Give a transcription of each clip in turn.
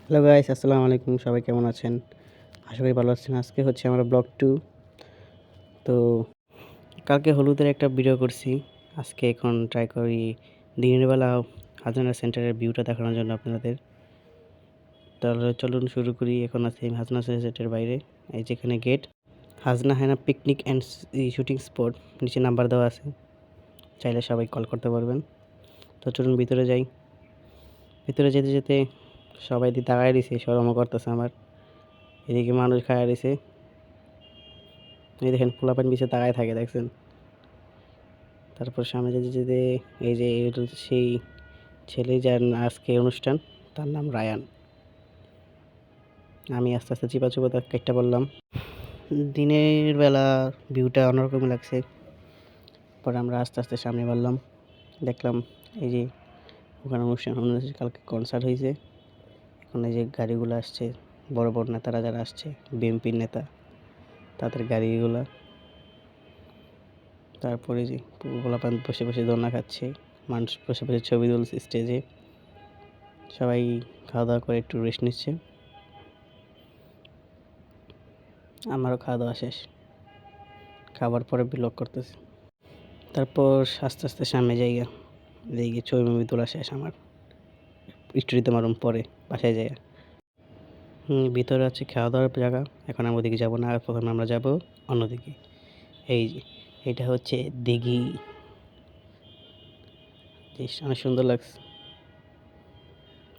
Hello guys, আসসালামু আলাইকুম। সবাই কেমন আছেন? আশা করি ভালো আছেন। আজকে হচ্ছে আমরা ব্লগ 2। তো কালকে হলুদের একটা ভিডিও করছি। আজকে এখন ট্রাই করি দিনের বেলা হাজনা সেন্টারের ভিউটা দেখানোর জন্য আপনাদের। তাহলে চলুন শুরু করি। এখন আছি আমি হাজনা সেন্টারের বাইরে। এই যেখানে গেট হাজনা হায়না পিকনিক অ্যান্ড শুটিং স্পট, নিচে নাম্বার দেওয়া আছে, চাইলে সবাই কল করতে পারবেন। তো চলুন ভিতরে যাই। ভিতরে যেতে যেতে সবাই দিয়ে তাকায় দিছে, শরমও করতেছে আমার। এদিকে মানুষ খায়া দিছে, এই দেখেন পোলাপান পিছে তাকায় থাকে, দেখছেন? তারপর সামনে যেতে যেতে এই যে এটা সেই ছেলে যার আজকে অনুষ্ঠান, তার নাম রায়ান। আমি আস্তে আস্তে চিপা কেটে বললাম। দিনের বেলা ভিউটা অন্যরকম লাগছে। পরে আমরা আস্তে আস্তে সামনে বাড়লাম, দেখলাম এই যে ওখানে অনুষ্ঠান হয়েছে, কালকে কনসার্ট হয়েছে। এখন এই যে গাড়িগুলো আসছে, বড় বড় নেতারা যারা আসছে, বিএনপির নেতা, তাদের গাড়িগুলা। তারপরে যে পোলাপান বসে বসে দোলনা খাচ্ছে, মানুষ বসে বসে ছবি তুলছে স্টেজে। সবাই খাওয়া দাওয়া করে একটু রেস্ট নিচ্ছে। আমারও খাওয়া দাওয়া শেষ, খাবার পরে ব্লগ করতেছি। তারপর আস্তে আস্তে সামনে যাইয়া দেখি ছবি মুভি তোলা শেষ আমার। স্টোরিতে মারুম পরে বাসায় যাইয়া। ভিতরে আছে খাওয়া দাওয়ার জায়গা। এখন আমরা ওদিকে যাবো না, প্রথমে আমরা যাব অন্যদিকে। এই যে এটা হচ্ছে দিঘি, অনেক সুন্দর লাগছে।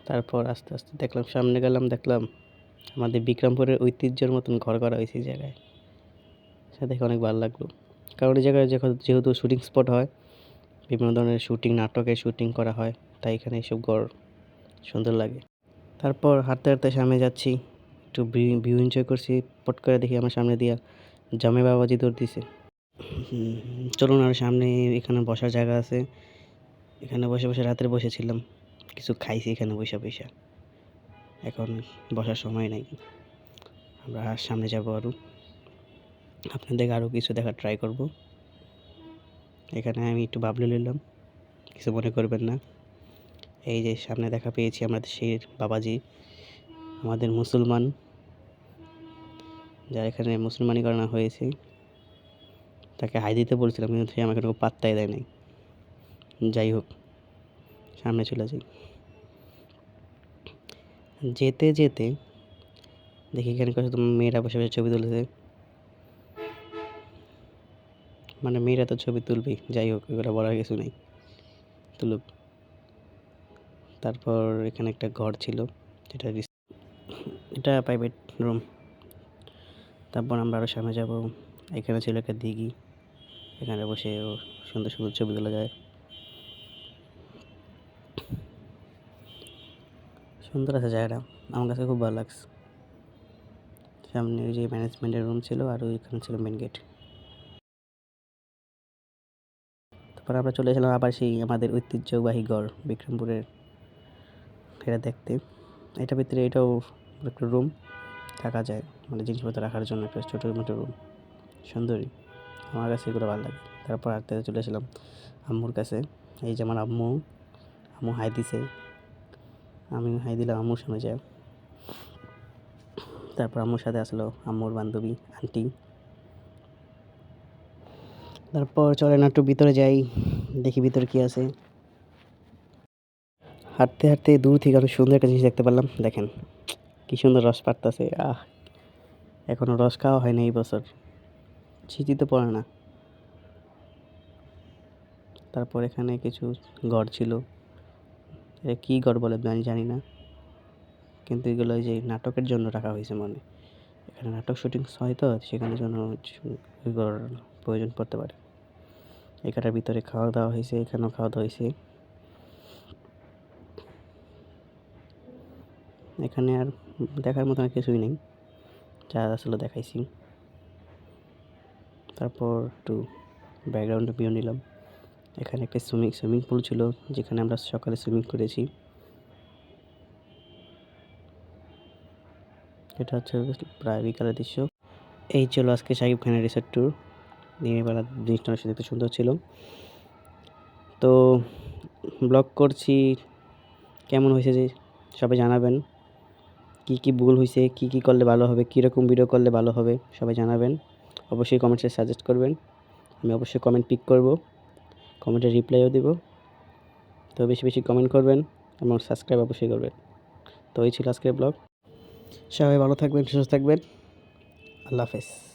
তারপর আস্তে আস্তে দেখলাম, সামনে গেলাম, দেখলাম আমাদের বিক্রমপুরের ঐতিহ্যের মতন ঘর করা হয়েছে এই জায়গায়। সেটা দেখে অনেক ভালো লাগলো, কারণ এই জায়গায় যেহেতু শুটিং স্পট হয়, বিভিন্ন ধরনের শুটিং, নাটকের শুটিং করা হয়, তাই এখানে এইসব ঘর সুন্দর লাগে। তারপর হাঁটতে হাঁটতে সামনে যাচ্ছি, একটু ভিউ এনজয় করছি। পট করে দেখি আমার সামনে দিয়া জামে বাবাজি দৌড় দিছে। চলুন আর সামনে, এখানে বসার জায়গা আছে, এখানে বসে বসে রাত্রে বসেছিলাম, কিছু খাইছি এখানে বসে বসে। এখন বসার সময় নাই, আমরা সামনে যাব আরও, আপনাদের আরও কিছু দেখার ট্রাই করব। এখানে আমি একটু বাবলু নিলাম, কিছু মনে করবেন না। এই যে সামনে দেখা পেয়েছি আমাদের সেই বাবাজি, আমাদের মুসলমান, যার এখানে মুসলমানি করানো হয়েছে, তাকে হাই দিতে বলছিলাম, কিন্তু সে আমাকে কোনো পাত্তাই দেয় নাই। যাই হোক, সামনে চলে যাই। যেতে যেতে দেখি এখানে কত মেয়েরা বসে বসে ছবি তুলেছে, মানে মেয়েরা তো ছবি তুলবেই। যাই হোক, এগুলো বলার কিছু নেই, তুলুক। তারপর এখানে একটা ঘর ছিল, এটা প্রাইভেট রুম। তারপর আমরা আরও সামনে যাব। এখানে ছিল একটা দিঘি, এখানে বসে সুন্দর সুন্দর ছবি তোলা যায়। সুন্দর আছে জায়গাটা, আমার কাছে খুব ভালো লাগছে। সামনে ওই যে ম্যানেজমেন্টের রুম ছিল, আর ওইখানে ছিল মেন গেট। তারপর আমরা চলে এসেলাম আবার সেই আমাদের ঐতিহ্যবাহী গড় বিক্রমপুরের, এটা দেখতে। এটার ভিতরে এটাও একটা রুম, থাকা যায়, মানে জিনিসপত্র রাখার জন্য একটা ছোটো মোটো রুম, সুন্দরই। আমার কাছে এগুলো ভালো লাগে। তারপর হাঁটতে চলে এসেলাম আম্মুর কাছে। এই যে আমার আম্মু, আম্মু হাই দিছে, আমি হাই দিলাম আম্মুর সামনে যায়। তারপর আম্মুর সাথে আসলো আম্মুর বান্ধবী আন্টি। তারপর চলেন একটু ভিতরে যাই, দেখি ভিতরে কি আছে। হাঁটতে হাঁটতে দূর থেকে অনেক সুন্দর একটা জিনিস দেখতে পারলাম, দেখেন কি সুন্দর রস পাড়তাছে। এখনো রস খাওয়া হয়নি এই বছর, ছিটি তো পড়ে না। তারপর এখানে কিছু ঘর ছিল, এটা কী ঘর বলে আমি জানি না, কিন্তু এগুলো ওই যে নাটকের জন্য রাখা হয়েছে, মানে এখানে নাটক শুটিং হয় তো, সেখানে জন্য ওই ঘর প্রয়োজন পড়তে পারে। এখানের ভিতরে খাওয়া দাওয়া হয়েছে, এখানেও খাওয়া দাওয়া হয়েছে। এখানে আর দেখার মতো আর কিছুই নেই, যা আসলে দেখাইছি। তারপর একটু ব্যাকগ্রাউন্ডে ভিউ নিলাম। এখানে একটা সুইমিং পুল ছিল, যেখানে আমরা সকালে সুইমিং করেছি। এটা হচ্ছে প্রায় বিকালের দৃশ্য। এই ছিল আজকে শাকিব খানের রিসোর্ট ট্যুর। দিনের বেলা জিনিসটা দেখতে সুন্দর ছিল। তো ব্লগ করছি, কেমন হয়েছে যে সবাই জানাবেন। কী কী ভুল হয়েছে, কী কী করলে ভালো হবে, কীরকম ভিডিও করলে ভালো হবে সবাই জানাবেন। অবশ্যই কমেন্টসে সাজেস্ট করবেন, আমি অবশ্যই কমেন্ট পিক করব, কমেন্টে রিপ্লাইও দেব। তো বেশি বেশি কমেন্ট করবেন এবং সাবস্ক্রাইব অবশ্যই করবেন। তো এই ছিল আজকের ব্লগ। সবাই ভালো থাকবেন, সুস্থ থাকবেন। আল্লাহ হাফেজ।